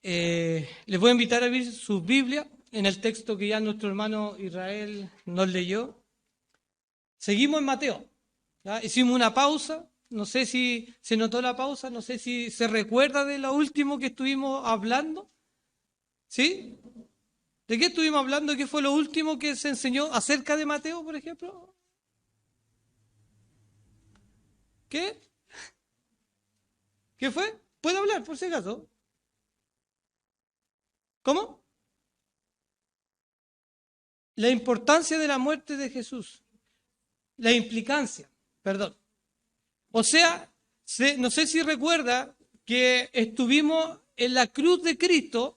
Les voy a invitar a abrir sus Biblias en el texto que ya nuestro hermano Israel nos leyó. Seguimos en Mateo. ¿Ya? Hicimos una pausa. No sé si se notó la pausa, no sé si se recuerda de lo último que estuvimos hablando. ¿Sí? ¿De qué estuvimos hablando? ¿Qué fue lo último que se enseñó acerca de Mateo, por ejemplo? ¿Qué? ¿Qué fue? ¿Puedo hablar, por si acaso? ¿Cómo? La importancia de la muerte de Jesús. La implicancia, perdón. O sea, no sé si recuerda que estuvimos en la cruz de Cristo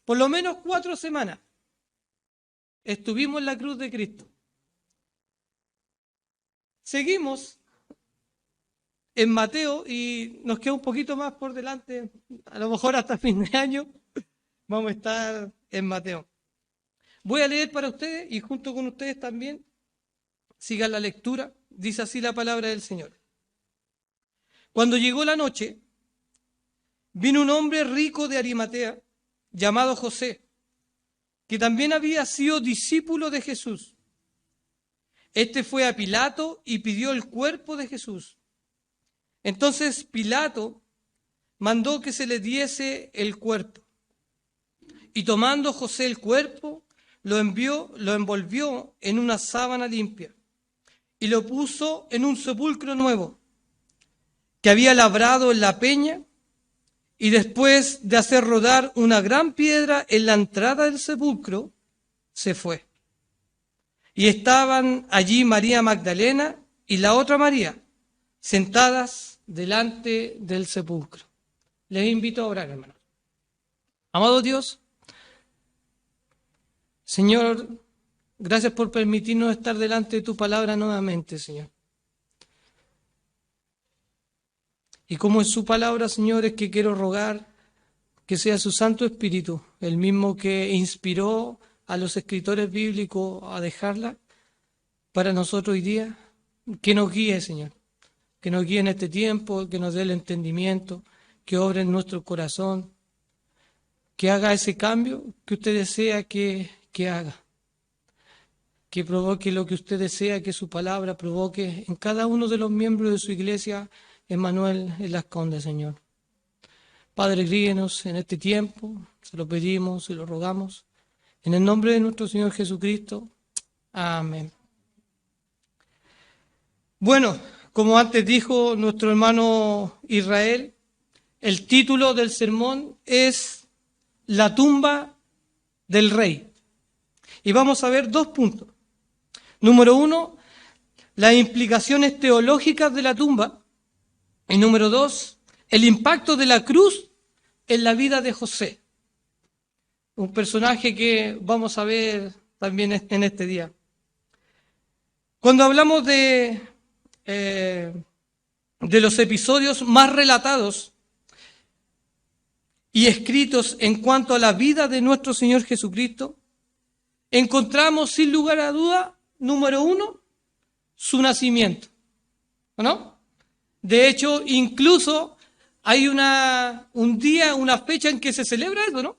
por lo menos 4 semanas. Estuvimos en la cruz de Cristo. Seguimos en Mateo y nos queda un poquito más por delante, a lo mejor hasta fin de año vamos a estar en Mateo. Voy a leer para ustedes y junto con ustedes también sigan la lectura. Dice así la palabra del Señor. Cuando llegó la noche, vino un hombre rico de Arimatea, llamado José, que también había sido discípulo de Jesús. Este fue a Pilato y pidió el cuerpo de Jesús. Entonces Pilato mandó que se le diese el cuerpo. Y tomando José el cuerpo, lo envolvió en una sábana limpia y lo puso en un sepulcro nuevo que había labrado en la peña, y después de hacer rodar una gran piedra en la entrada del sepulcro, se fue. Y estaban allí María Magdalena y la otra María, sentadas delante del sepulcro. Les invito a orar, hermanos. Amado Dios, Señor, gracias por permitirnos estar delante de tu palabra nuevamente, Señor. Y como es su palabra, Señor, es que quiero rogar que sea su Santo Espíritu, el mismo que inspiró a los escritores bíblicos a dejarla para nosotros hoy día, que nos guíe, Señor, que nos guíe en este tiempo, que nos dé el entendimiento, que obre en nuestro corazón, que haga ese cambio que usted desea que haga, que provoque lo que usted desea que su palabra provoque en cada uno de los miembros de su iglesia, Emmanuel en Las Condes, Señor. Padre, guíenos en este tiempo, se lo pedimos, se lo rogamos, en el nombre de nuestro Señor Jesucristo. Amén. Bueno, como antes dijo nuestro hermano Israel, el título del sermón es La tumba del rey. Y vamos a ver 2 puntos. Número 1, las implicaciones teológicas de la tumba. Y número 2, el impacto de la cruz en la vida de José. Un personaje que vamos a ver también en este día. Cuando hablamos de los episodios más relatados y escritos en cuanto a la vida de nuestro Señor Jesucristo, encontramos sin lugar a duda, número 1, su nacimiento. ¿No? De hecho, incluso hay un día, una fecha en que se celebra eso, ¿no?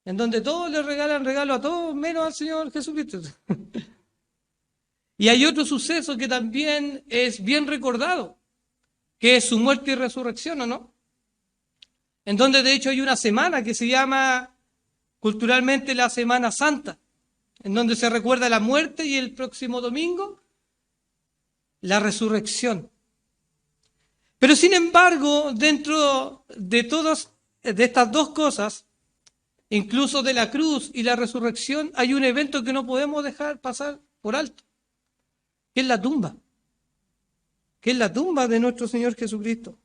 En donde todos le regalan regalo a todos, menos al Señor Jesucristo. Y hay otro suceso que también es bien recordado, que es su muerte y resurrección, ¿o no? En donde de hecho hay una semana que se llama culturalmente la Semana Santa, en donde se recuerda la muerte y el próximo domingo la resurrección. Pero sin embargo, dentro de todas de estas 2 cosas, incluso de la cruz y la resurrección, hay un evento que no podemos dejar pasar por alto, que es la tumba, que es la tumba de nuestro Señor Jesucristo.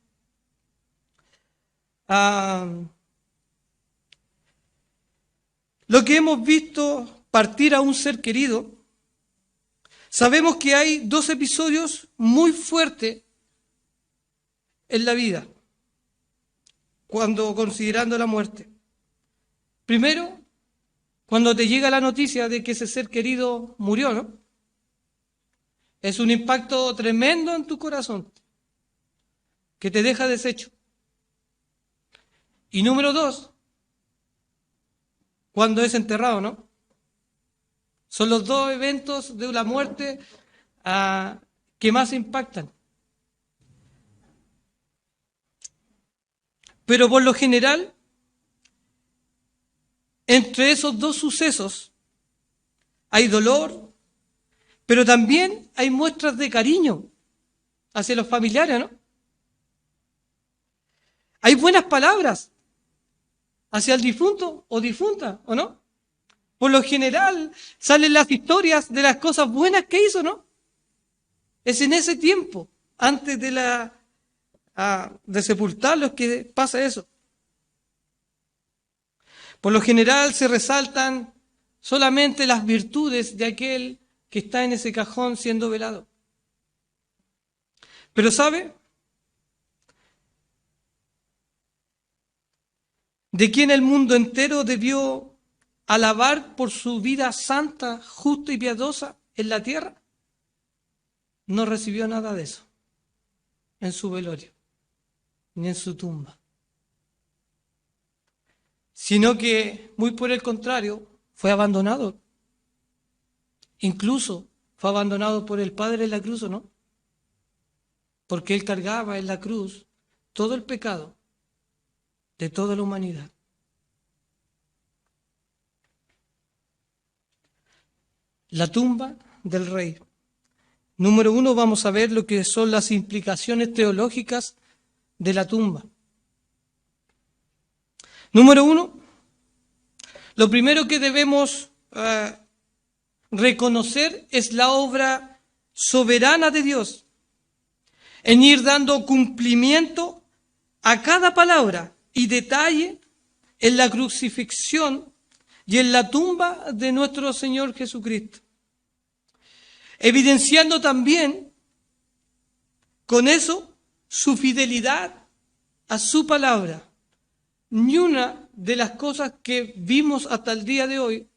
Lo que hemos visto partir a un ser querido, sabemos que hay 2 episodios muy fuertes en la vida, cuando considerando la muerte. Primero, cuando te llega la noticia de que ese ser querido murió, ¿no? Es un impacto tremendo en tu corazón, que te deja deshecho. Y número 2, cuando es enterrado, ¿no? Son los dos eventos de la muerte que más impactan. Pero por lo general, entre esos dos sucesos hay dolor, pero también hay muestras de cariño hacia los familiares, ¿no? Hay buenas palabras hacia el difunto o difunta, ¿o no? Por lo general salen las historias de las cosas buenas que hizo, ¿no? Es en ese tiempo, antes de sepultarlos, que pasa eso. Por lo general se resaltan solamente las virtudes de aquel que está en ese cajón siendo velado. Pero ¿sabe? ¿De quién el mundo entero debió alabar por su vida santa, justa y piadosa en la tierra? No recibió nada de eso en su velorio, ni en su tumba. Sino que, muy por el contrario, fue abandonado. Incluso fue abandonado por el Padre en la cruz, ¿o no? Porque Él cargaba en la cruz todo el pecado de toda la humanidad. La tumba del rey. Número 1, vamos a ver lo que son las implicaciones teológicas de la tumba. Número 1, lo primero que debemos reconocer es la obra soberana de Dios en ir dando cumplimiento a cada palabra y detalle en la crucifixión y en la tumba de nuestro Señor Jesucristo, evidenciando también con eso su fidelidad a su palabra. Ni una de las cosas que vimos hasta el día de hoy,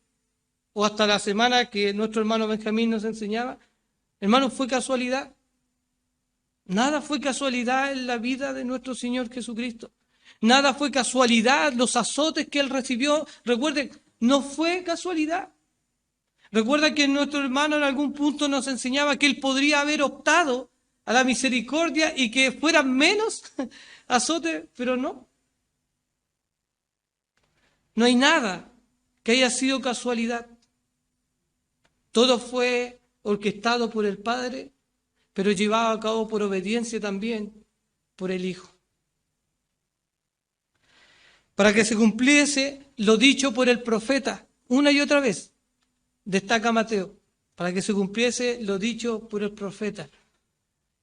o hasta la semana que nuestro hermano Benjamín nos enseñaba, hermano, fue casualidad. Nada fue casualidad en la vida de nuestro Señor Jesucristo. Nada fue casualidad, los azotes que Él recibió. Recuerden, no fue casualidad. Recuerda que nuestro hermano en algún punto nos enseñaba que Él podría haber optado a la misericordia y que fueran menos azotes, pero no. No hay nada que haya sido casualidad. Todo fue orquestado por el Padre, pero llevado a cabo por obediencia también por el Hijo. Para que se cumpliese lo dicho por el profeta una y otra vez, destaca Mateo, para que se cumpliese lo dicho por el profeta.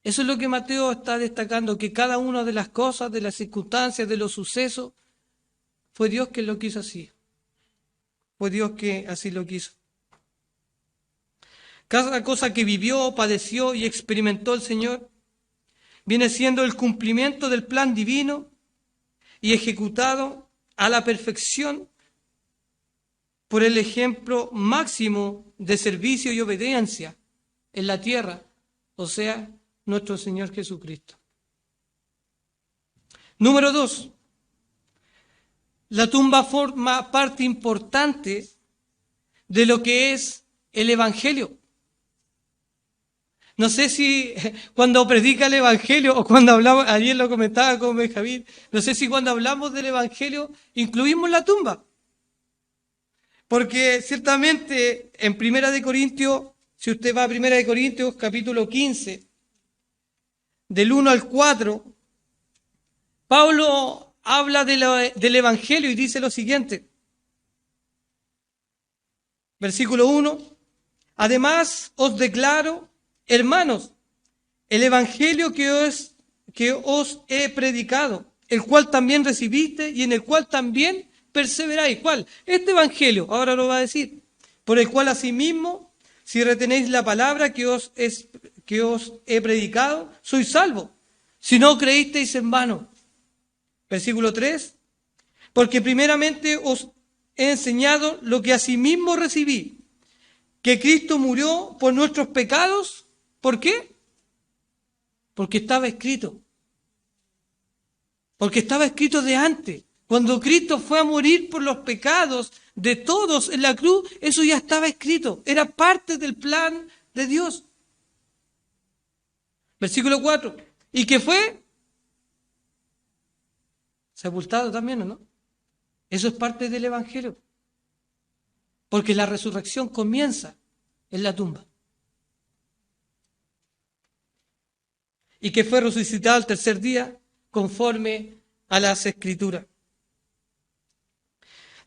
Eso es lo que Mateo está destacando, que cada una de las cosas, de las circunstancias, de los sucesos, fue Dios quien lo quiso así. Fue Dios que así lo quiso. Cada cosa que vivió, padeció y experimentó el Señor viene siendo el cumplimiento del plan divino y ejecutado a la perfección por el ejemplo máximo de servicio y obediencia en la tierra, o sea, nuestro Señor Jesucristo. Número 2. La tumba forma parte importante de lo que es el Evangelio. No sé si cuando predica el Evangelio o cuando hablamos, ayer lo comentaba con Benjamín, no sé si cuando hablamos del Evangelio incluimos la tumba. Porque ciertamente en Primera de Corintios, si usted va a Primera de Corintios capítulo 15, del 1 al 4, Pablo habla del Evangelio y dice lo siguiente. Versículo 1, además os declaro, hermanos, el Evangelio que os he predicado, el cual también recibiste y en el cual también perseveráis. ¿Cuál? Este Evangelio, ahora lo va a decir, por el cual asimismo, si retenéis la palabra que os he predicado, sois salvos, si no creísteis en vano. Versículo 3, porque primeramente os he enseñado lo que asimismo recibí, que Cristo murió por nuestros pecados. ¿Por qué? Porque estaba escrito. Porque estaba escrito de antes. Cuando Cristo fue a morir por los pecados de todos en la cruz, eso ya estaba escrito, era parte del plan de Dios. Versículo 4. ¿Y qué fue? Sepultado también, ¿o no? Eso es parte del Evangelio. Porque la resurrección comienza en la tumba. Y que fue resucitado al tercer día conforme a las Escrituras.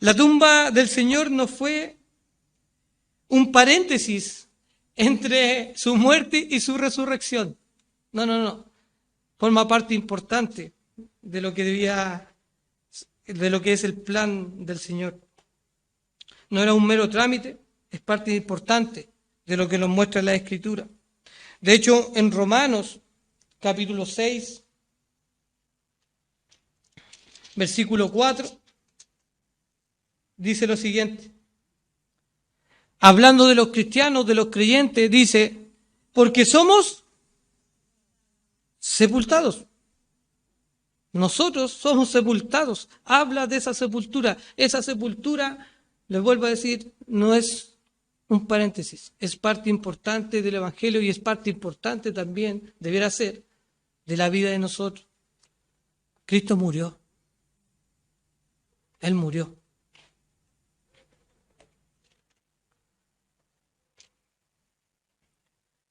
La tumba del Señor no fue un paréntesis entre su muerte y su resurrección. No. Forma parte importante de lo que es el plan del Señor. No era un mero trámite, es parte importante de lo que nos muestra la Escritura. De hecho, en Romanos, capítulo 6, versículo 4, dice lo siguiente. Hablando de los cristianos, de los creyentes, dice, porque somos sepultados. Nosotros somos sepultados. Habla de esa sepultura. Esa sepultura, les vuelvo a decir, no es un paréntesis. Es parte importante del Evangelio y es parte importante también, debiera ser, de la vida de nosotros. Cristo murió. Él murió.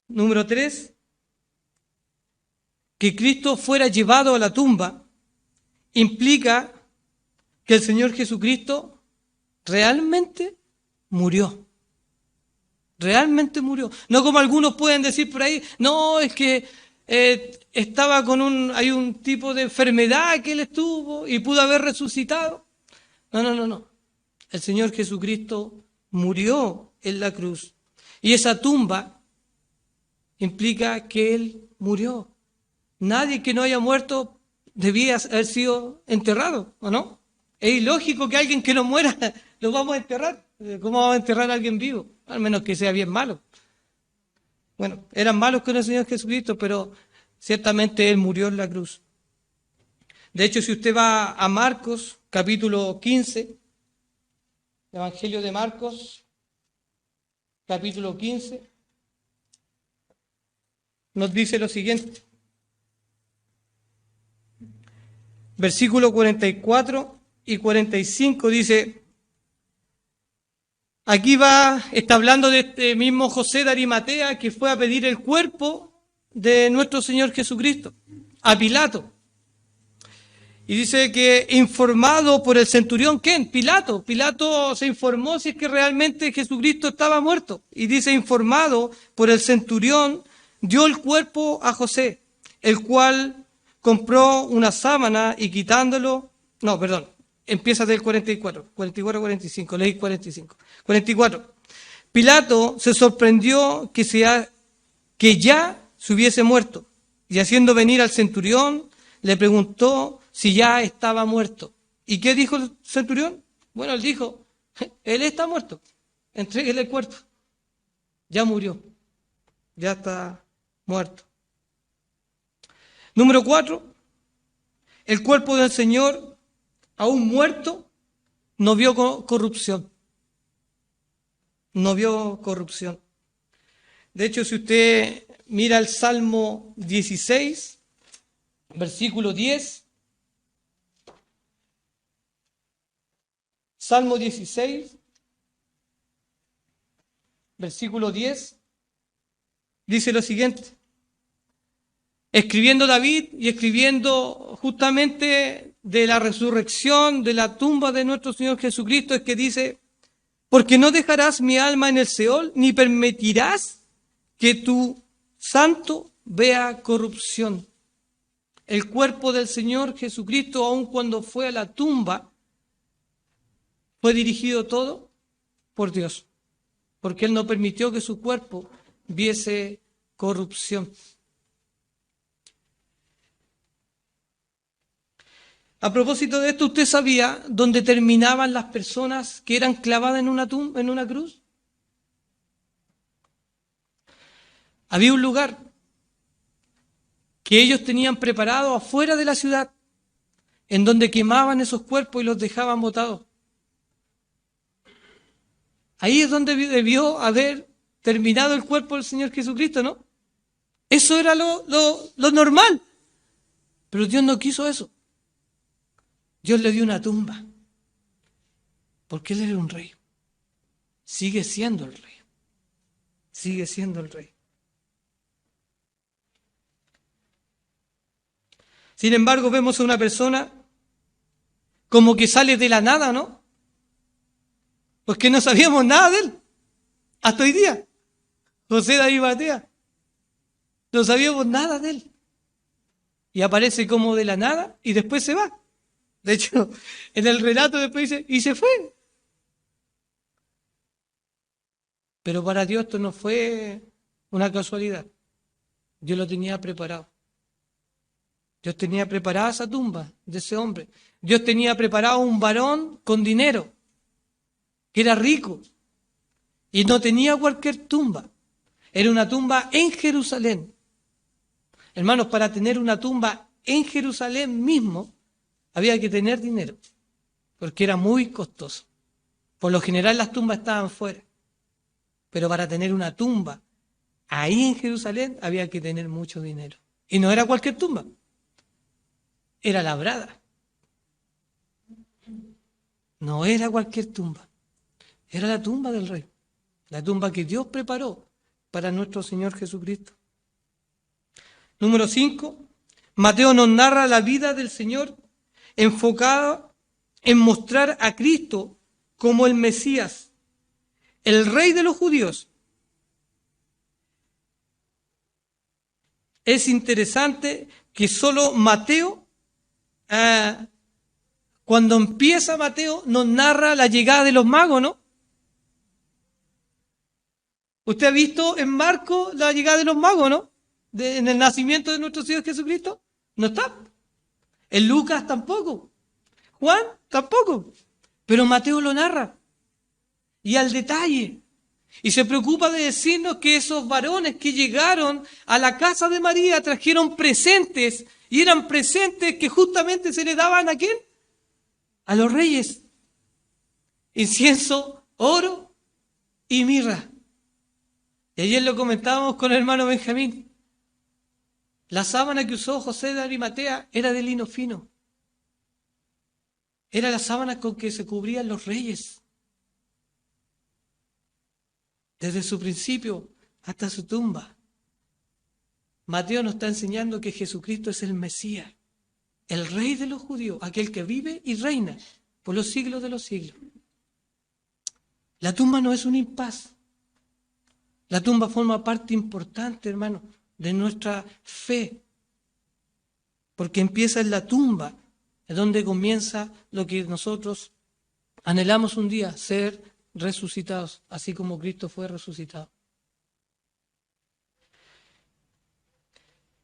Número 3. Que Cristo fuera llevado a la tumba implica que el Señor Jesucristo realmente murió. Realmente murió. No como algunos pueden decir por ahí, no, es que estaba hay un tipo de enfermedad que él estuvo y pudo haber resucitado. No. El Señor Jesucristo murió en la cruz. Y esa tumba implica que Él murió. Nadie que no haya muerto debía haber sido enterrado, ¿o no? Es ilógico que alguien que no muera lo vamos a enterrar. ¿Cómo vamos a enterrar a alguien vivo? Al menos que sea bien malo. Bueno, eran malos con el Señor Jesucristo, pero ciertamente Él murió en la cruz. De hecho, si usted va a Marcos, capítulo 15, Evangelio de Marcos, capítulo 15, nos dice lo siguiente. Versículo 44 y 45 dice, aquí está hablando de este mismo José de Arimatea que fue a pedir el cuerpo de nuestro Señor Jesucristo a Pilato. Y dice que informado por el centurión, ¿quién? Pilato. Pilato se informó si es que realmente Jesucristo estaba muerto. Y dice, informado por el centurión, dio el cuerpo a José, el cual compró una sábana y quitándolo, empieza del 44, leí 45. 44. Pilato se sorprendió que ya se hubiese muerto, y haciendo venir al centurión, le preguntó si ya estaba muerto. ¿Y qué dijo el centurión? Bueno, él dijo, él está muerto, entréguele el cuerpo. Ya murió, ya está muerto. Número 4, el cuerpo del Señor, aún muerto, no vio corrupción. No vio corrupción. De hecho, si usted mira el Salmo 16, versículo 10, Salmo 16, versículo 10, dice lo siguiente. Escribiendo David y escribiendo justamente de la resurrección, de la tumba de nuestro Señor Jesucristo, es que dice, porque no dejarás mi alma en el Seol, ni permitirás que tu santo vea corrupción. El cuerpo del Señor Jesucristo, aun cuando fue a la tumba, fue dirigido todo por Dios, porque Él no permitió que su cuerpo viese corrupción. A propósito de esto, ¿usted sabía dónde terminaban las personas que eran clavadas en una cruz? Había un lugar que ellos tenían preparado afuera de la ciudad, en donde quemaban esos cuerpos y los dejaban botados. Ahí es donde debió haber terminado el cuerpo del Señor Jesucristo, ¿no? Eso era lo normal. Pero Dios no quiso eso. Dios le dio una tumba. Porque Él era un rey. Sigue siendo el rey. Sigue siendo el rey. Sin embargo, vemos a una persona como que sale de la nada, ¿no? Porque no sabíamos nada de él. Hasta hoy día. José David Matea. No sabíamos nada de él. Y aparece como de la nada y después se va. De hecho, en el relato después dice, y se fue. Pero para Dios esto no fue una casualidad. Dios lo tenía preparado. Dios tenía preparada esa tumba de ese hombre. Dios tenía preparado un varón con dinero, que era rico, y no tenía cualquier tumba. Era una tumba en Jerusalén. Hermanos, para tener una tumba en Jerusalén mismo, había que tener dinero, porque era muy costoso. Por lo general las tumbas estaban fuera, pero para tener una tumba ahí en Jerusalén había que tener mucho dinero. Y no era cualquier tumba, era labrada. No era cualquier tumba, era la tumba del rey, la tumba que Dios preparó para nuestro Señor Jesucristo. Número 5, Mateo nos narra la vida del Señor enfocada en mostrar a Cristo como el Mesías, el Rey de los judíos. Es interesante que solo Mateo, cuando empieza Mateo, nos narra la llegada de los magos, ¿no? ¿Usted ha visto en Marcos la llegada de los magos, no? En el nacimiento de nuestro Señor Jesucristo. No está. En Lucas tampoco. Juan tampoco. Pero Mateo lo narra. Y al detalle. Y se preocupa de decirnos que esos varones que llegaron a la casa de María trajeron presentes. Y eran presentes que justamente se le daban ¿a quién? A los reyes. Incienso, oro y mirra. Y ayer lo comentábamos con el hermano Benjamín. La sábana que usó José de Arimatea era de lino fino. Era la sábana con que se cubrían los reyes. Desde su principio hasta su tumba. Mateo nos está enseñando que Jesucristo es el Mesías, el Rey de los judíos, aquel que vive y reina por los siglos de los siglos. La tumba no es un impas. La tumba forma parte importante, hermano, de nuestra fe. Porque empieza en la tumba, es donde comienza lo que nosotros anhelamos un día, ser resucitados, así como Cristo fue resucitado.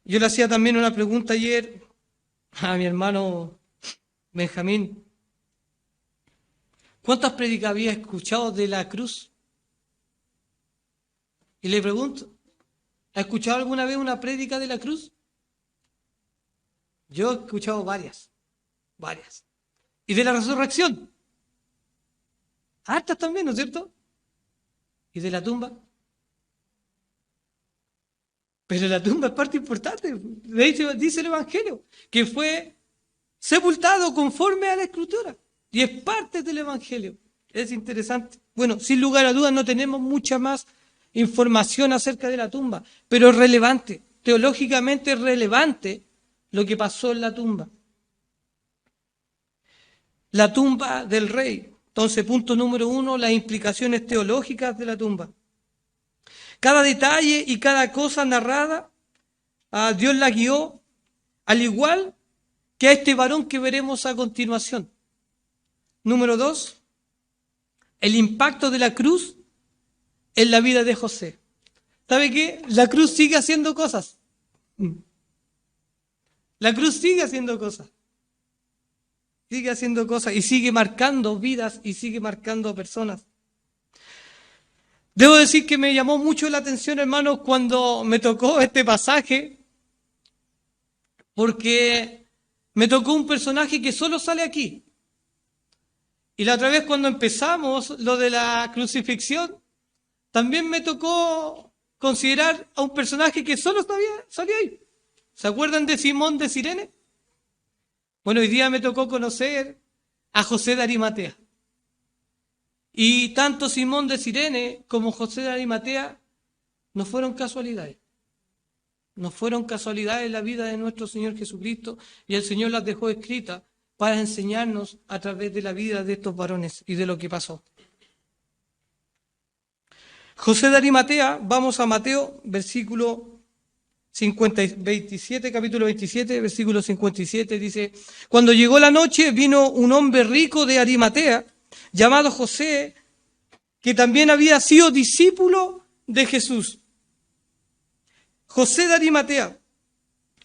Yo le hacía también una pregunta ayer a mi hermano Benjamín. ¿Cuántas prédicas había escuchado de la cruz? Y le pregunto, ¿ha escuchado alguna vez una prédica de la cruz? Yo he escuchado varias. Y de la resurrección. Hartas también, ¿no es cierto? Y de la tumba. Pero la tumba es parte importante. De hecho, dice el Evangelio, que fue sepultado conforme a la Escritura. Y es parte del Evangelio. Es interesante. Bueno, sin lugar a dudas no tenemos mucha más información acerca de la tumba, pero es relevante, teológicamente es relevante lo que pasó en la tumba. La tumba del rey. Entonces, punto número 1, las implicaciones teológicas de la tumba. Cada detalle y cada cosa narrada, Dios la guió, al igual que a este varón que veremos a continuación. Número 2, el impacto de la cruz en la vida de José. ¿Sabe qué? La cruz sigue haciendo cosas. La cruz sigue haciendo cosas. Sigue haciendo cosas y sigue marcando vidas y sigue marcando personas. Debo decir que me llamó mucho la atención, hermanos, cuando me tocó este pasaje, porque me tocó un personaje que solo sale aquí. Y la otra vez cuando empezamos lo de la crucifixión, también me tocó considerar a un personaje que solo salía ahí. ¿Se acuerdan de Simón de Cirene? Bueno, hoy día me tocó conocer a José de Arimatea. Y tanto Simón de Cirene como José de Arimatea no fueron casualidades. No fueron casualidades en la vida de nuestro Señor Jesucristo, y el Señor las dejó escritas para enseñarnos a través de la vida de estos varones y de lo que pasó. José de Arimatea, vamos a Mateo, capítulo 27, versículo 57, dice: cuando llegó la noche, vino un hombre rico de Arimatea, llamado José, que también había sido discípulo de Jesús. José de Arimatea.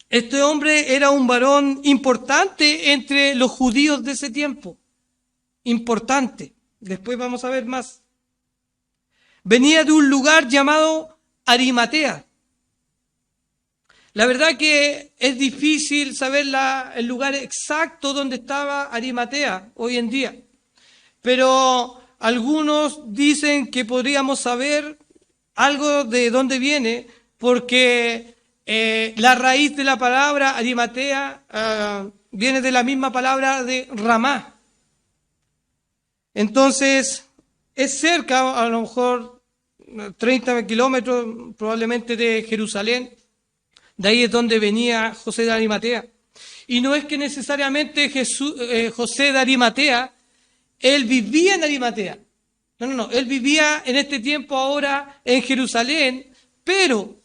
Este hombre era un varón importante entre los judíos de ese tiempo. Importante. Después vamos a ver más. Venía de un lugar llamado Arimatea. La verdad que es difícil saber el lugar exacto donde estaba Arimatea hoy en día. Pero algunos dicen que podríamos saber algo de dónde viene, porque la raíz de la palabra Arimatea viene de la misma palabra de Ramá. Entonces, es cerca, a lo mejor 30 kilómetros probablemente de Jerusalén. De ahí es donde venía José de Arimatea. Y no es que necesariamente José de Arimatea, él vivía en Arimatea. No, él vivía en este tiempo ahora en Jerusalén, pero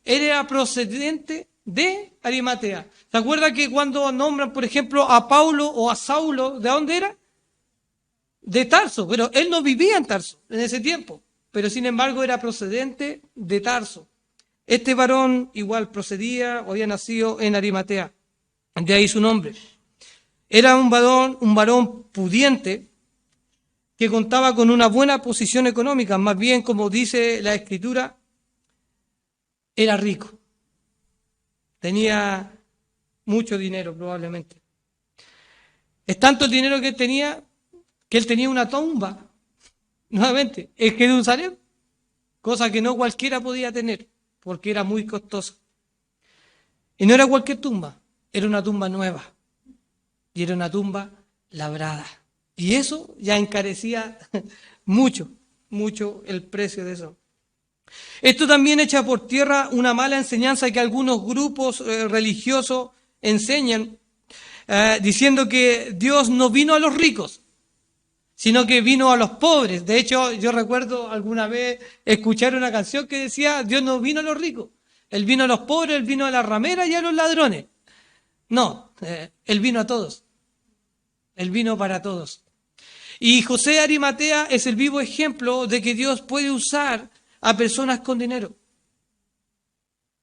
él era procedente de Arimatea. ¿Se acuerda que cuando nombran, por ejemplo, a Paulo o a Saulo, ¿de dónde era? De Tarso, pero él no vivía en Tarso en ese tiempo, pero sin embargo era procedente de Tarso. Este varón igual procedía o había nacido en Arimatea, de ahí su nombre. Era un varón pudiente, que contaba con una buena posición económica, más bien, como dice la Escritura, era rico. Tenía mucho dinero probablemente. Es tanto el dinero que él tenía una tumba, nuevamente, en Jerusalén, cosa que no cualquiera podía tener, porque era muy costosa. Y no era cualquier tumba, era una tumba nueva, y era una tumba labrada. Y eso ya encarecía mucho el precio de eso. Esto también echa por tierra una mala enseñanza que algunos grupos religiosos enseñan, diciendo que Dios no vino a los ricos, sino que vino a los pobres. De hecho, yo recuerdo alguna vez escuchar una canción que decía: Dios no vino a los ricos, Él vino a los pobres, Él vino a las rameras y a los ladrones. No, Él vino a todos. Él vino para todos. Y José de Arimatea es el vivo ejemplo de que Dios puede usar a personas con dinero.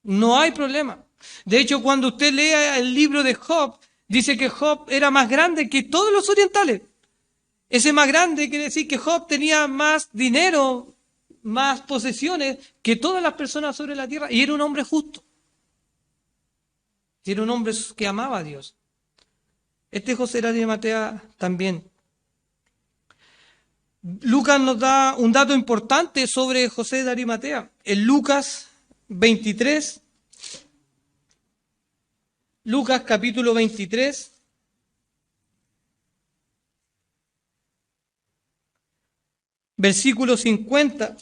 No hay problema. De hecho, cuando usted lea el libro de Job, dice que Job era más grande que todos los orientales. Ese más grande quiere decir que Job tenía más dinero, más posesiones que todas las personas sobre la tierra, y era un hombre justo. Y era un hombre que amaba a Dios. Este José de Arimatea también. Lucas nos da un dato importante sobre José de Arimatea. En Lucas 23, Lucas capítulo 23, versículo 50,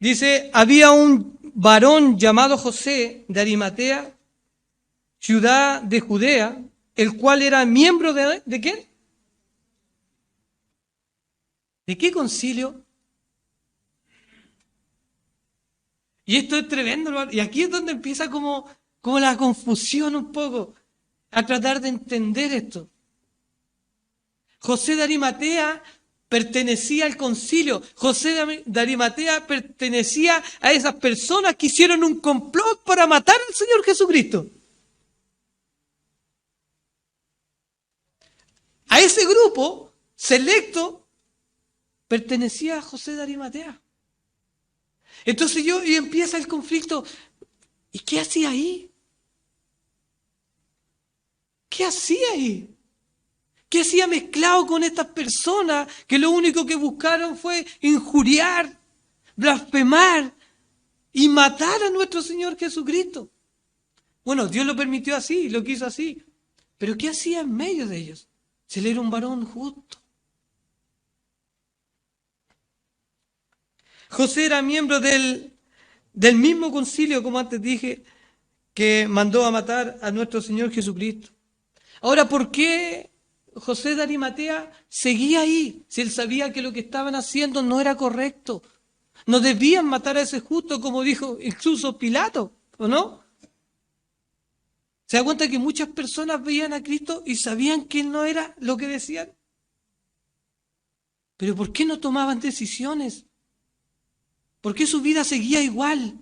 dice: había un varón llamado José de Arimatea, ciudad de Judea, el cual era miembro ¿de qué? ¿De qué concilio? Y esto es tremendo, hermano. Y aquí es donde empieza como la confusión un poco, a tratar de entender esto. José de Arimatea pertenecía al concilio. José de Arimatea pertenecía a esas personas que hicieron un complot para matar al Señor Jesucristo. A ese grupo selecto pertenecía a José de Arimatea. Entonces y empieza el conflicto. ¿Y qué hacía ahí? ¿Qué hacía ahí? ¿Qué hacía mezclado con estas personas que lo único que buscaron fue injuriar, blasfemar y matar a nuestro Señor Jesucristo? Bueno, Dios lo permitió así, lo quiso así. Pero ¿qué hacía en medio de ellos? Si él era un varón justo. José era miembro del mismo concilio, como antes dije, que mandó a matar a nuestro Señor Jesucristo. Ahora, ¿por qué José de Arimatea seguía ahí si él sabía que lo que estaban haciendo no era correcto? No debían matar a ese justo, como dijo incluso Pilato, ¿o no? ¿Se da cuenta que muchas personas veían a Cristo y sabían que él no era lo que decían? Pero ¿por qué no tomaban decisiones? ¿Por qué su vida seguía igual?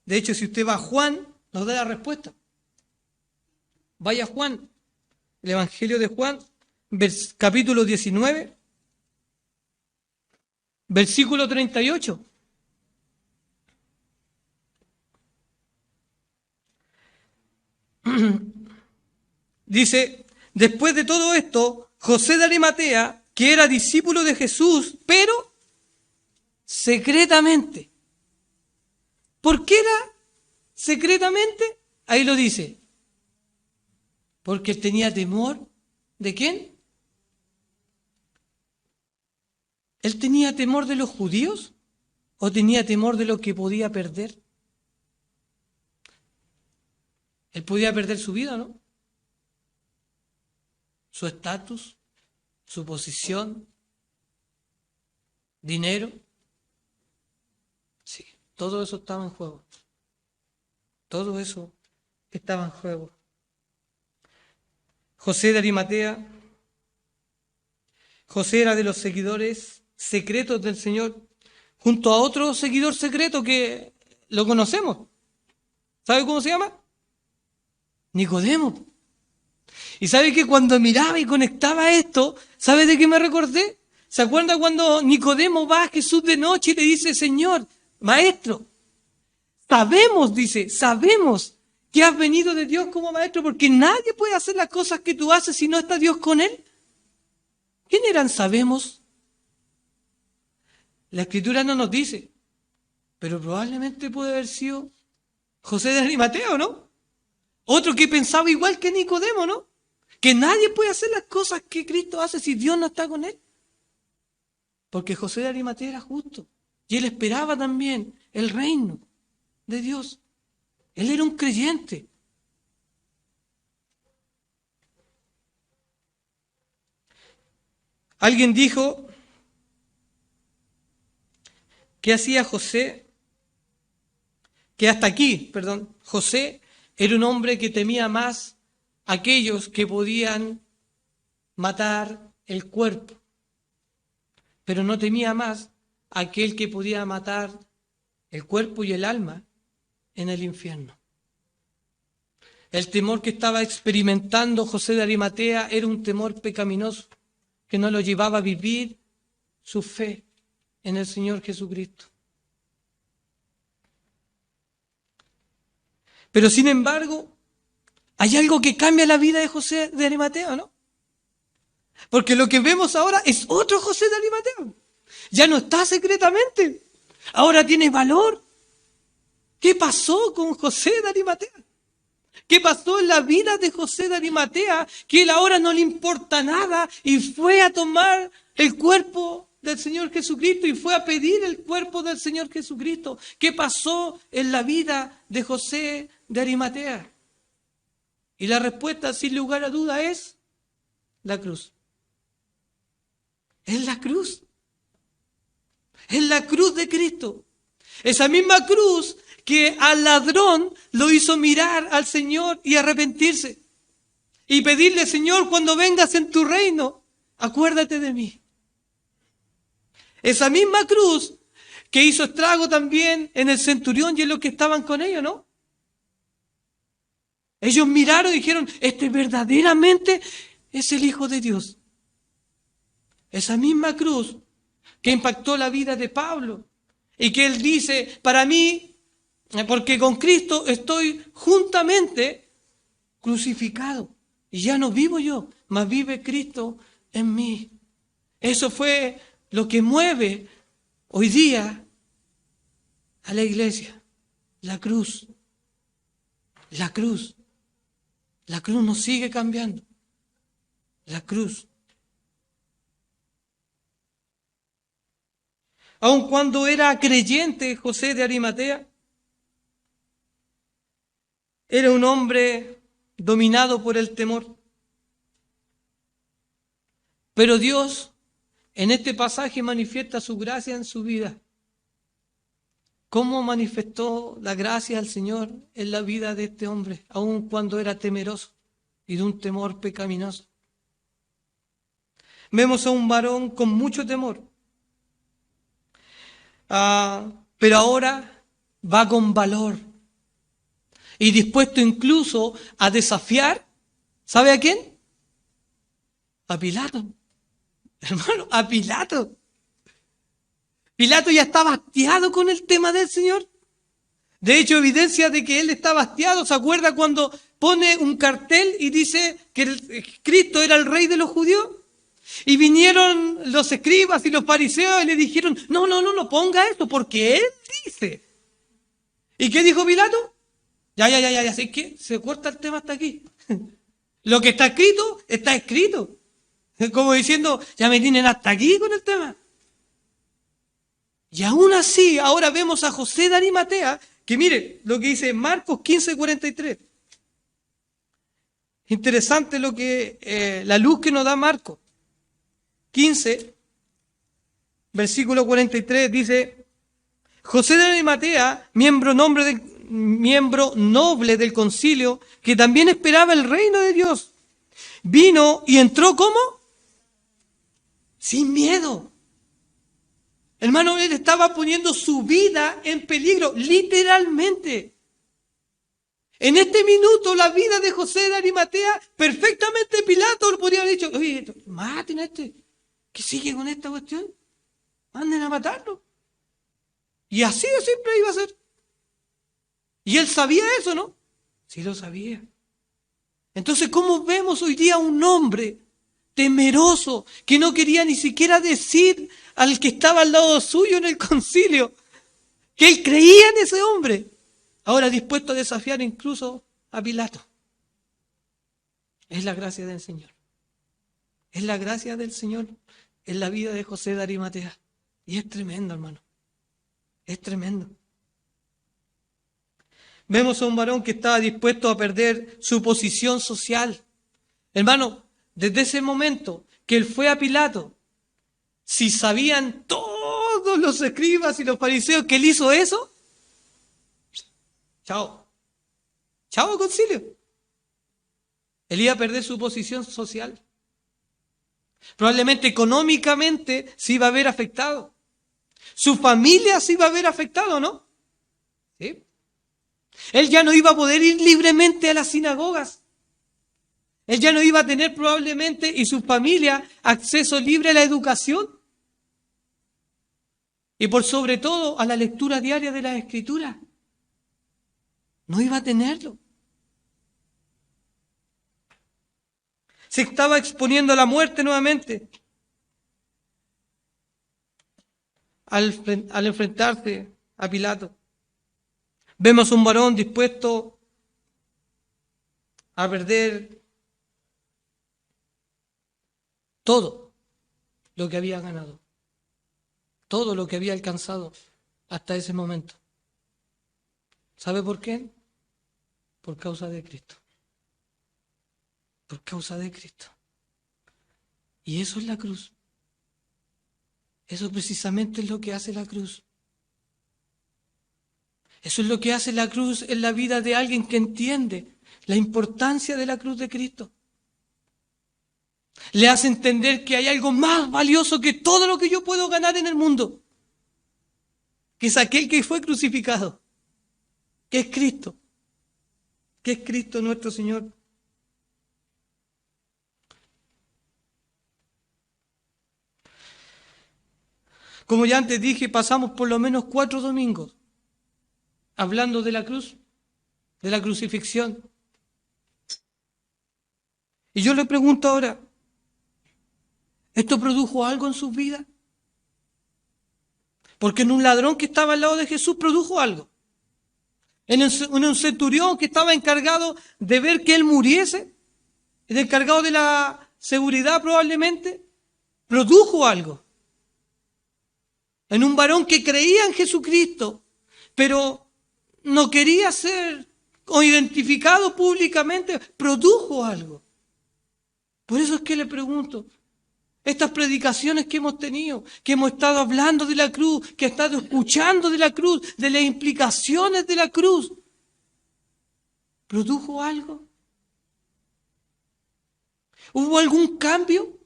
De hecho, si usted va a Juan, nos da la respuesta. Vaya a Juan, el Evangelio de Juan, capítulo 19, versículo 38. Dice, después de todo esto, José de Arimatea, que era discípulo de Jesús, pero secretamente. ¿Por qué era secretamente? Ahí lo dice. Porque él tenía temor. ¿De quién? ¿Él tenía temor de los judíos? ¿O tenía temor de lo que podía perder? Él podía perder su vida, ¿no? Su estatus, su posición, dinero. Sí, todo eso estaba en juego. Todo eso estaba en juego. José de Arimatea, José era de los seguidores secretos del Señor, junto a otro seguidor secreto que lo conocemos. ¿Sabe cómo se llama? Nicodemo. Y sabe que cuando miraba y conectaba esto, ¿sabe de qué me recordé? ¿Se acuerda cuando Nicodemo va a Jesús de noche y le dice, Señor, Maestro, sabemos que has venido de Dios como Maestro, porque nadie puede hacer las cosas que tú haces si no está Dios con él? ¿Quién eran sabemos? La Escritura no nos dice, pero probablemente puede haber sido José de Arimatea, ¿no? Otro que pensaba igual que Nicodemo, ¿no? Que nadie puede hacer las cosas que Cristo hace si Dios no está con él. Porque José de Arimatea era justo. Y él esperaba también el reino de Dios. Él era un creyente. Alguien dijo que hacía José, que hasta aquí, José era un hombre que temía más a aquellos que podían matar el cuerpo, pero no temía más a aquel que podía matar el cuerpo y el alma en el infierno. El temor que estaba experimentando José de Arimatea era un temor pecaminoso que no lo llevaba a vivir su fe en el Señor Jesucristo. Pero sin embargo, hay algo que cambia la vida de José de Arimatea, ¿no? Porque lo que vemos ahora es otro José de Arimatea. Ya no está secretamente, ahora tiene valor. ¿Qué pasó con José de Arimatea? ¿Qué pasó en la vida de José de Arimatea? Que él ahora no le importa nada y fue a tomar el cuerpo del Señor Jesucristo y fue a pedir el cuerpo del Señor Jesucristo. ¿Qué pasó en la vida de José de Arimatea? Y la respuesta, sin lugar a duda, es la cruz. Es la cruz. Es la cruz de Cristo. Esa misma cruz que al ladrón lo hizo mirar al Señor y arrepentirse. Y pedirle, Señor, cuando vengas en tu reino, acuérdate de mí. Esa misma cruz que hizo estrago también en el centurión y en los que estaban con ellos, ¿no? Ellos miraron y dijeron, este verdaderamente es el Hijo de Dios. Esa misma cruz que impactó la vida de Pablo y que él dice, para mí, porque con Cristo estoy juntamente crucificado. Y ya no vivo yo, mas vive Cristo en mí. Eso fue lo que mueve hoy día a la iglesia. La cruz. La cruz. La cruz nos sigue cambiando. La cruz. Aun cuando era creyente José de Arimatea, era un hombre dominado por el temor. Pero Dios en este pasaje manifiesta su gracia en su vida. ¿Cómo manifestó la gracia del Señor en la vida de este hombre, aun cuando era temeroso y de un temor pecaminoso? Vemos a un varón con mucho temor, pero ahora va con valor y dispuesto incluso a desafiar, ¿sabe a quién? A Pilato. Hermano, a Pilato. Pilato ya está hastiado con el tema del Señor. De hecho, evidencia de que él estaba hastiado. ¿Se acuerda cuando pone un cartel y dice que Cristo era el rey de los judíos? Y vinieron los escribas y los fariseos y le dijeron, no ponga esto porque él dice. ¿Y qué dijo Pilato? Ya, así que se corta el tema hasta aquí. Lo que está escrito, está escrito. Como diciendo, ya me tienen hasta aquí con el tema. Y aún así, ahora vemos a José de Arimatea, que mire lo que dice Marcos 15:43. Interesante lo que la luz que nos da Marcos 15, versículo 43, dice, José de Arimatea, miembro noble del concilio, que también esperaba el reino de Dios, vino y entró ¿cómo? Sin miedo. Hermano, él estaba poniendo su vida en peligro, literalmente. En este minuto, la vida de José de Arimatea, perfectamente Pilato lo podría haber dicho, oye, maten a este, que sigue con esta cuestión, manden a matarlo. Y así de simple iba a ser. Y él sabía eso, ¿no? Sí lo sabía. Entonces, ¿cómo vemos hoy día a un hombre temeroso que no quería ni siquiera decir al que estaba al lado suyo en el concilio que él creía en ese hombre, ahora dispuesto a desafiar incluso a Pilato? Es la gracia del Señor. Es la gracia del Señor en la vida de José de Arimatea. Y es tremendo, hermano. Es tremendo. Vemos a un varón que estaba dispuesto a perder su posición social. Hermano, desde ese momento que él fue a Pilato, si sabían todos los escribas y los fariseos que él hizo eso, chao. Chao, concilio. Él iba a perder su posición social. Probablemente económicamente se iba a ver afectado. Su familia se iba a ver afectado, ¿no? ¿Sí? Él ya no iba a poder ir libremente a las sinagogas. Él ya no iba a tener probablemente, y su familia, acceso libre a la educación. Y por sobre todo a la lectura diaria de las Escrituras. No iba a tenerlo. Se estaba exponiendo a la muerte nuevamente al enfrentarse a Pilato. Vemos un varón dispuesto a perder todo lo que había ganado, todo lo que había alcanzado hasta ese momento. ¿Sabe por qué? Por causa de Cristo. Por causa de Cristo. Y eso es la cruz. Eso precisamente es lo que hace la cruz. Eso es lo que hace la cruz en la vida de alguien que entiende la importancia de la cruz de Cristo. Le hace entender que hay algo más valioso que todo lo que yo puedo ganar en el mundo, que es aquel que fue crucificado, que es Cristo, nuestro Señor. Como ya antes dije, pasamos por lo menos 4 domingos hablando de la cruz, de la crucifixión. Y yo le pregunto ahora, ¿esto produjo algo en sus vidas? Porque en un ladrón que estaba al lado de Jesús produjo algo. En un centurión que estaba encargado de ver que él muriese, el encargado de la seguridad probablemente, produjo algo. En un varón que creía en Jesucristo, pero no quería ser o identificado públicamente, produjo algo. Por eso es que le pregunto, estas predicaciones que hemos tenido, que hemos estado hablando de la cruz, que he estado escuchando de la cruz, de las implicaciones de la cruz, ¿produjo algo? ¿Hubo algún cambio?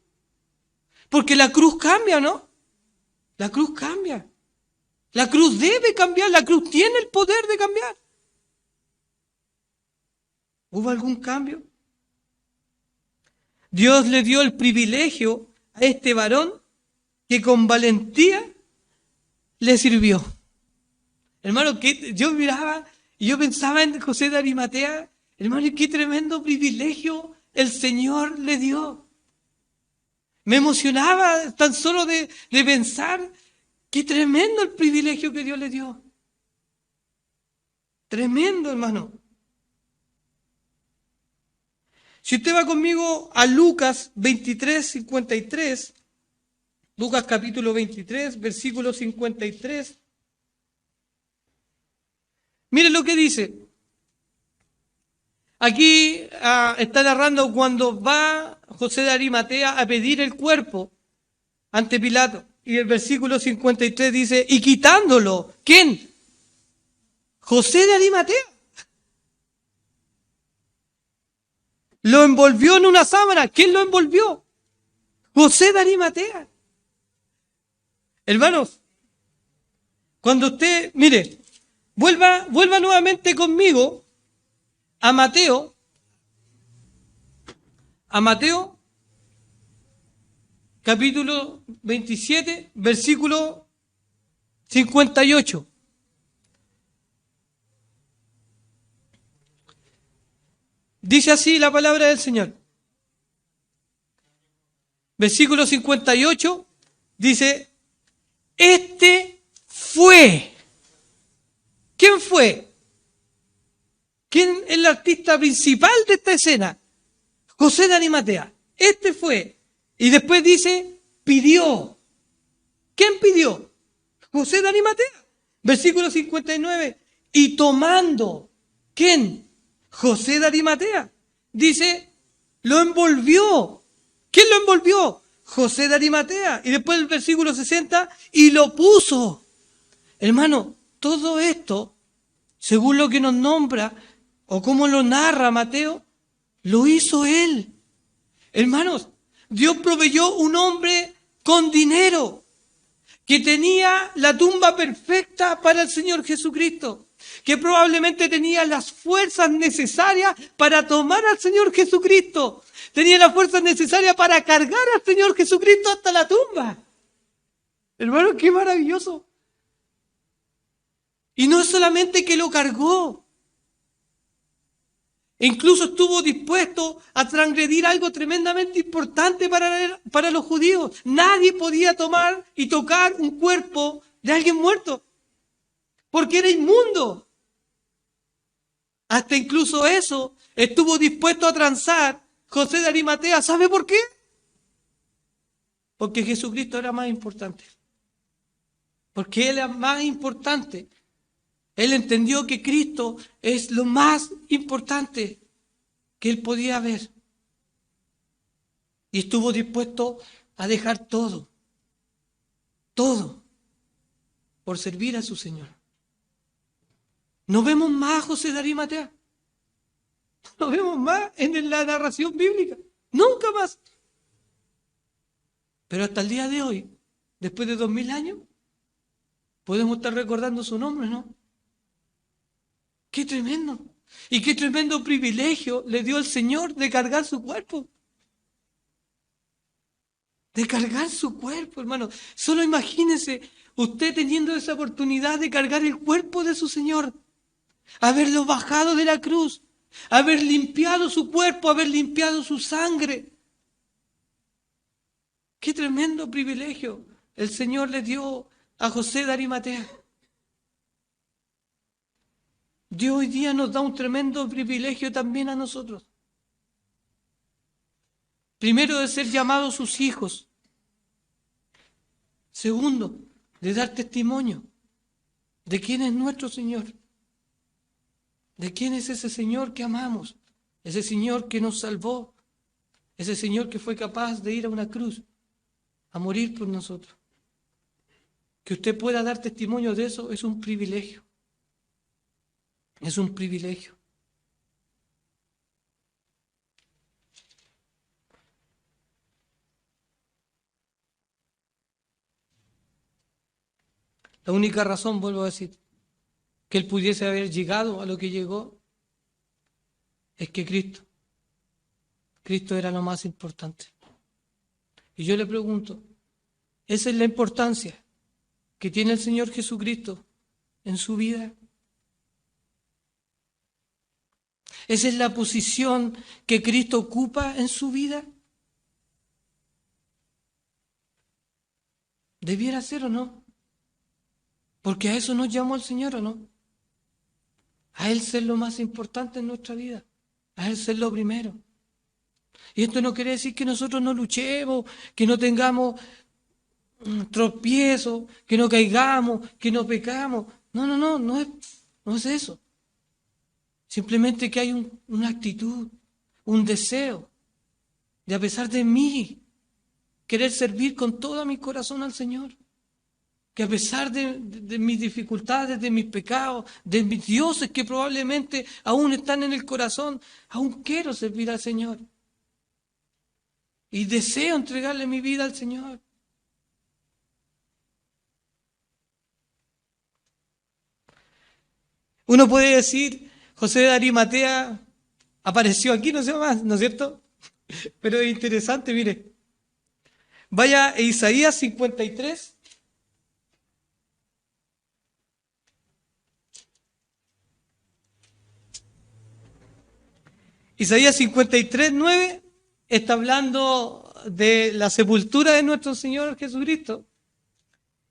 Porque la cruz cambia, ¿no? La cruz cambia. La cruz debe cambiar, la cruz tiene el poder de cambiar. ¿Hubo algún cambio? Dios le dio el privilegio a este varón que con valentía le sirvió. Hermano, que yo miraba y yo pensaba en José de Arimatea, hermano, qué tremendo privilegio el Señor le dio. Me emocionaba tan solo de pensar qué tremendo el privilegio que Dios le dio. Tremendo, hermano. Si usted va conmigo a Lucas 23, 53, Lucas capítulo 23, versículo 53, mire lo que dice. Aquí está narrando cuando va José de Arimatea a pedir el cuerpo ante Pilato. Y el versículo 53 dice, y quitándolo, ¿quién? José de Arimatea. Lo envolvió en una sábana. ¿Quién lo envolvió? José de Arimatea. Hermanos, cuando usted, mire, vuelva nuevamente conmigo a Mateo, capítulo 27, versículo 58. Dice así la palabra del Señor. Versículo 58 dice, este fue. ¿Quién fue? ¿Quién es el artista principal de esta escena? José de Arimatea. Este fue. Y después dice, pidió. ¿Quién pidió? José de Arimatea. Versículo 59. Y tomando. ¿Quién? José de Arimatea. Dice, lo envolvió. ¿Quién lo envolvió? José de Arimatea. Y después el versículo 60, y lo puso. Hermano, todo esto, según lo que nos nombra, o como lo narra Mateo, lo hizo él. Hermanos, Dios proveyó un hombre con dinero, que tenía la tumba perfecta para el Señor Jesucristo, que probablemente tenía las fuerzas necesarias para tomar al Señor Jesucristo, tenía las fuerzas necesarias para cargar al Señor Jesucristo hasta la tumba. Hermano, qué maravilloso. Y no solamente que lo cargó, incluso estuvo dispuesto a transgredir algo tremendamente importante para los judíos. Nadie podía tomar y tocar un cuerpo de alguien muerto, porque era inmundo. Hasta incluso eso estuvo dispuesto a transar José de Arimatea. ¿Sabe por qué? Porque Jesucristo era más importante. Porque Él era más importante. Él entendió que Cristo es lo más importante que él podía ver. Y estuvo dispuesto a dejar todo, por servir a su Señor. No vemos más a José de Arimatea. No vemos más en la narración bíblica. Nunca más. Pero hasta el día de hoy, después de 2000 años, podemos estar recordando su nombre, ¿no? ¡Qué tremendo! Y qué tremendo privilegio le dio el Señor de cargar su cuerpo. De cargar su cuerpo, hermano. Solo imagínese usted teniendo esa oportunidad de cargar el cuerpo de su Señor. Haberlo bajado de la cruz. haber limpiado su cuerpo, haber limpiado su sangre. ¡Qué tremendo privilegio el Señor le dio a José de Arimatea! Dios hoy día nos da un tremendo privilegio también a nosotros. Primero, de ser llamados sus hijos. Segundo, de dar testimonio de quién es nuestro Señor. De quién es ese Señor que amamos. Ese Señor que nos salvó. Ese Señor que fue capaz de ir a una cruz a morir por nosotros. Que usted pueda dar testimonio de eso es un privilegio. Es un privilegio. La única razón, vuelvo a decir, que él pudiese haber llegado a lo que llegó, es que Cristo era lo más importante. Y yo le pregunto, ¿esa es la importancia que tiene el Señor Jesucristo en su vida? ¿Esa es la posición que Cristo ocupa en su vida? ¿Debiera ser o no? Porque a eso nos llamó el Señor, ¿o no? A Él ser lo más importante en nuestra vida. A Él ser lo primero. Y esto no quiere decir que nosotros no luchemos, que no tengamos tropiezos, que no caigamos, que no pecamos. No es eso. Simplemente que hay una actitud, un deseo de, a pesar de mí, querer servir con todo mi corazón al Señor. Que a pesar de mis dificultades, de mis pecados, de mis dioses que probablemente aún están en el corazón, aún quiero servir al Señor. Y deseo entregarle mi vida al Señor. Uno puede decir, José de Arimatea apareció aquí, no sé más, ¿no es cierto? Pero es interesante, mire. Vaya a Isaías 53. Isaías 53, 9 está hablando de la sepultura de nuestro Señor Jesucristo.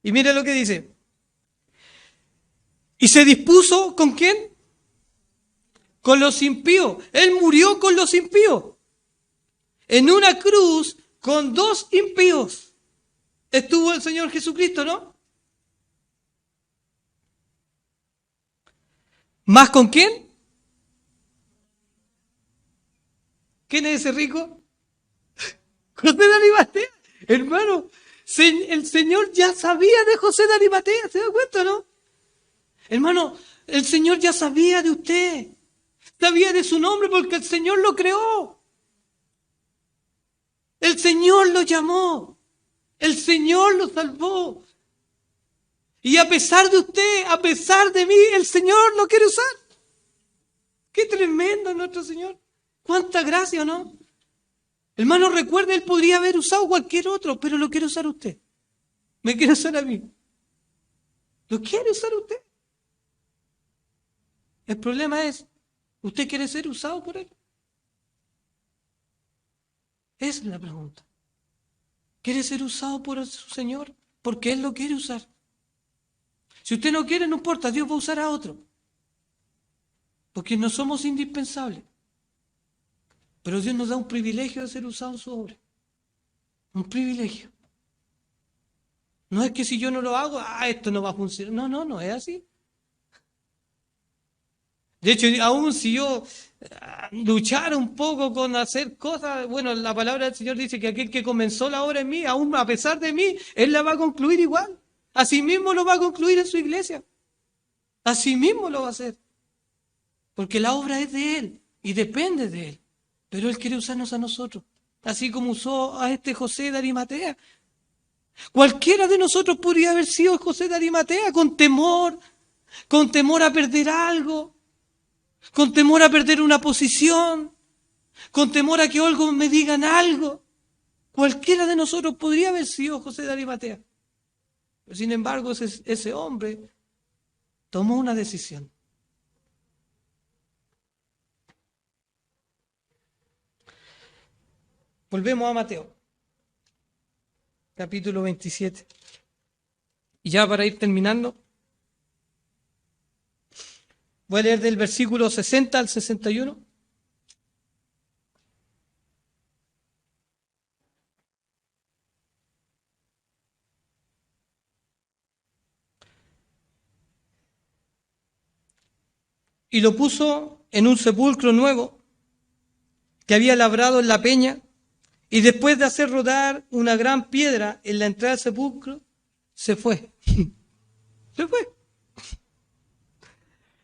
Y mire lo que dice. Y se dispuso, ¿con quién? Con los impíos. Él murió con los impíos. En una cruz con dos impíos estuvo el Señor Jesucristo, ¿no? ¿Más con quién? ¿Quién es ese rico? José de Arimatea. Hermano, el Señor ya sabía de José de Arimatea, ¿se da cuenta, no? Hermano, el Señor ya sabía de usted. Sabía de su nombre porque el Señor lo creó. El Señor lo llamó. El Señor lo salvó. Y a pesar de usted, a pesar de mí, el Señor lo quiere usar. Qué tremendo nuestro Señor. Cuánta gracia, ¿no? Hermano, recuerde, Él podría haber usado cualquier otro, pero lo quiere usar usted. Me quiere usar a mí. Lo quiere usar usted. El problema es, ¿usted quiere ser usado por Él? Esa es la pregunta. ¿Quiere ser usado por su Señor? Porque Él lo quiere usar. Si usted no quiere, no importa, Dios va a usar a otro. Porque no somos indispensables. Pero Dios nos da un privilegio de ser usados en su obra. Un privilegio. No es que si yo no lo hago, esto no va a funcionar. No es así. De hecho, aún si yo luchara un poco con hacer cosas, bueno, la palabra del Señor dice que aquel que comenzó la obra en mí, aún a pesar de mí, Él la va a concluir igual. Así mismo lo va a concluir en su iglesia. Así mismo lo va a hacer. Porque la obra es de Él y depende de Él. Pero Él quiere usarnos a nosotros. Así como usó a este José de Arimatea. Cualquiera de nosotros podría haber sido José de Arimatea con temor a perder algo, con temor a perder una posición, con temor a que algo me digan algo. Cualquiera de nosotros podría haber sido José de Arimatea. Pero sin embargo, ese hombre tomó una decisión. Volvemos a Mateo, capítulo 27. Y ya para ir terminando, voy a leer del versículo 60 al 61. Y lo puso en un sepulcro nuevo que había labrado en la peña, y después de hacer rodar una gran piedra en la entrada del sepulcro, se fue. Se fue.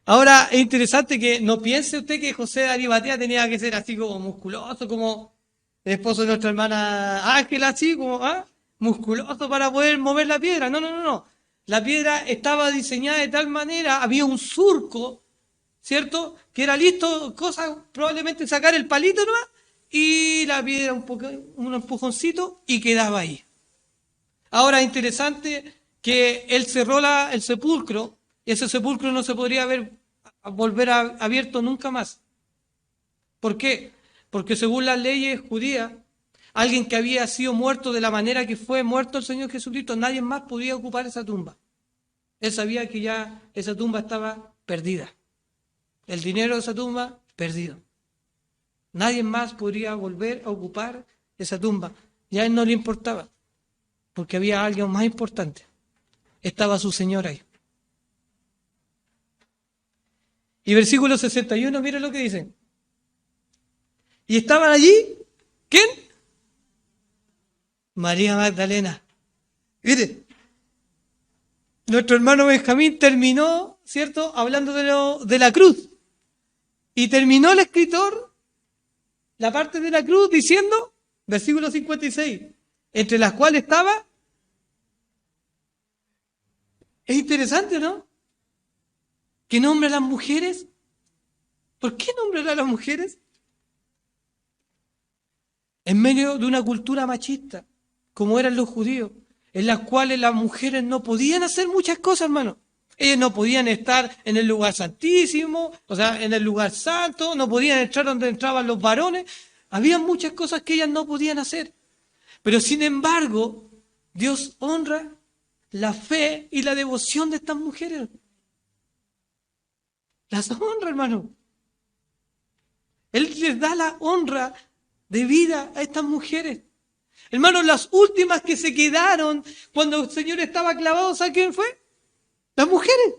Ahora es interesante que no piense usted que José de Arimatea tenía que ser así como musculoso, como el esposo de nuestra hermana Ángela, así como musculoso para poder mover la piedra. No, no, no, no. La piedra estaba diseñada de tal manera, había un surco, ¿cierto? Que era listo, cosa, probablemente sacar el palito nomás, y la piedra un empujoncito y quedaba ahí. Ahora es interesante que él cerró el sepulcro, y ese sepulcro no se podría volver abierto nunca más. ¿Por qué? Porque según las leyes judías, alguien que había sido muerto de la manera que fue muerto el Señor Jesucristo, nadie más podía ocupar esa tumba. Él sabía que ya esa tumba estaba perdida. El dinero de esa tumba, perdido. Nadie más podría volver a ocupar esa tumba. Ya a él no le importaba, porque había alguien más importante. Estaba su Señor ahí. Y versículo 61, mire lo que dicen. Y estaban allí, ¿quién? María Magdalena. Mire, nuestro hermano Benjamín terminó, ¿cierto?, hablando de la cruz. Y terminó el escritor la parte de la cruz diciendo, versículo 56, entre las cuales estaba. Es interesante, ¿no? ¿Qué nombra a las mujeres? ¿Por qué nombra a las mujeres? En medio de una cultura machista, como eran los judíos, en las cuales las mujeres no podían hacer muchas cosas, hermano. Ellas no podían estar en el lugar santísimo, o sea, en el lugar santo, no podían entrar donde entraban los varones. Había muchas cosas que ellas no podían hacer. Pero sin embargo, Dios honra la fe y la devoción de estas mujeres. Las honra, hermano. Él les da la honra de vida a estas mujeres. Hermanos, las últimas que se quedaron cuando el Señor estaba clavado, ¿saben quién fue? Las mujeres.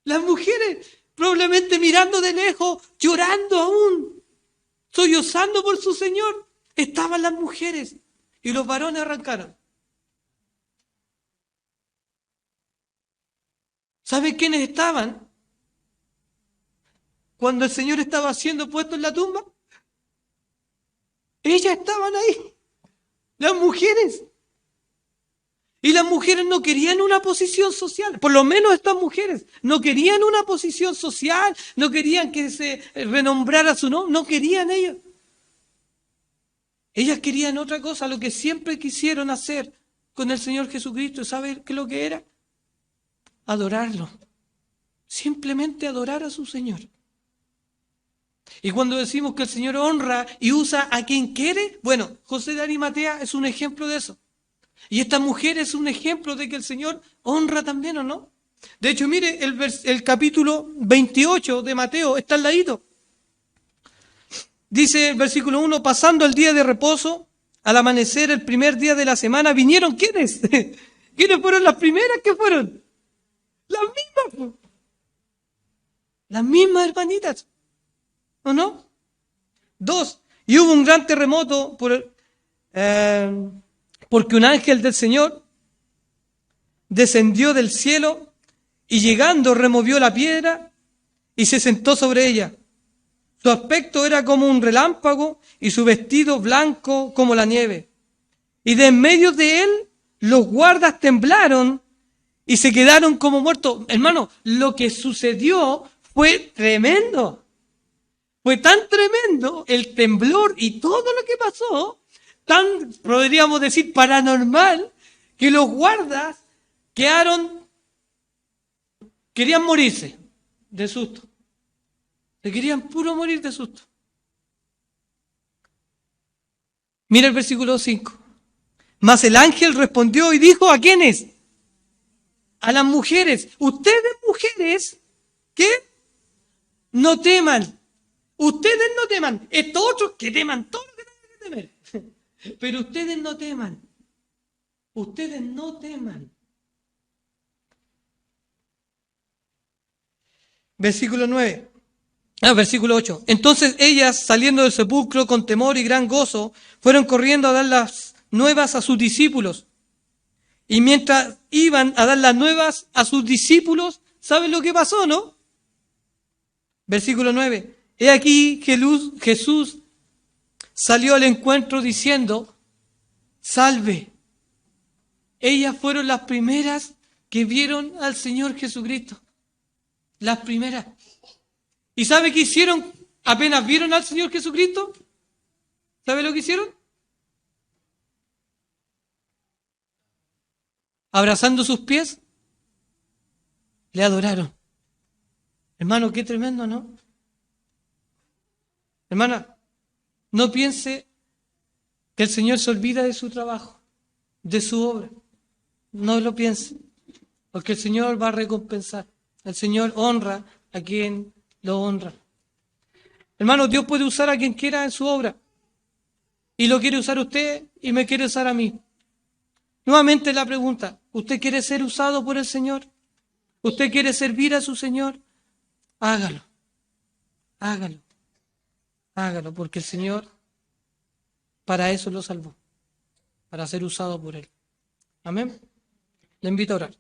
Las mujeres, probablemente mirando de lejos, llorando aún, sollozando por su Señor. Estaban las mujeres y los varones arrancaron. ¿Saben quiénes estaban cuando el Señor estaba siendo puesto en la tumba? Ellas estaban ahí, las mujeres. Y las mujeres no querían una posición social, por lo menos estas mujeres no querían una posición social, no querían que se renombrara su nombre, no querían ellas. Ellas querían otra cosa, lo que siempre quisieron hacer con el Señor Jesucristo. ¿Sabe qué es lo que era? Adorarlo. Simplemente adorar a su Señor. Y cuando decimos que el Señor honra y usa a quien quiere, bueno, José de Arimatea es un ejemplo de eso. Y esta mujer es un ejemplo de que el Señor honra también, ¿o no? De hecho, mire, el capítulo 28 de Mateo está al ladito. Dice el versículo 1, pasando el día de reposo, al amanecer el primer día de la semana, vinieron, ¿quiénes? ¿Quiénes fueron las primeras que fueron? Las mismas. Las mismas hermanitas. ¿O no? 2. Y hubo un gran terremoto porque un ángel del Señor descendió del cielo y llegando removió la piedra y se sentó sobre ella. Su aspecto era como un relámpago y su vestido blanco como la nieve. Y de en medio de él los guardas temblaron y se quedaron como muertos. Hermano, lo que sucedió fue tremendo. Fue tan tremendo el temblor y todo lo que pasó, tan, podríamos decir, paranormal, que los guardas querían morirse de susto. Se querían puro morir de susto. Mira el versículo 5. Mas el ángel respondió y dijo, ¿a quiénes? A las mujeres. Ustedes, mujeres, ¿qué? No teman. Ustedes no teman. Estos otros que teman todo lo que tengan que temer. Pero ustedes no teman. Ustedes no teman. Versículo 9. Versículo 8. Entonces ellas, saliendo del sepulcro con temor y gran gozo, fueron corriendo a dar las nuevas a sus discípulos. Y mientras iban a dar las nuevas a sus discípulos, ¿saben lo que pasó, no? Versículo 9. He aquí Jesús salió al encuentro diciendo, salve. Ellas fueron las primeras que vieron al Señor Jesucristo. Las primeras. ¿Y sabe qué hicieron apenas vieron al Señor Jesucristo? ¿Sabe lo que hicieron? Abrazando sus pies, le adoraron. Hermano, qué tremendo, ¿no? Hermana, no piense que el Señor se olvida de su trabajo, de su obra. No lo piense, porque el Señor va a recompensar. El Señor honra a quien lo honra. Hermano, Dios puede usar a quien quiera en su obra. Y lo quiere usar usted y me quiere usar a mí. Nuevamente la pregunta, ¿usted quiere ser usado por el Señor? ¿Usted quiere servir a su Señor? Hágalo. Hágalo. Hágalo, porque el Señor para eso lo salvó, para ser usado por Él. Amén. Le invito a orar.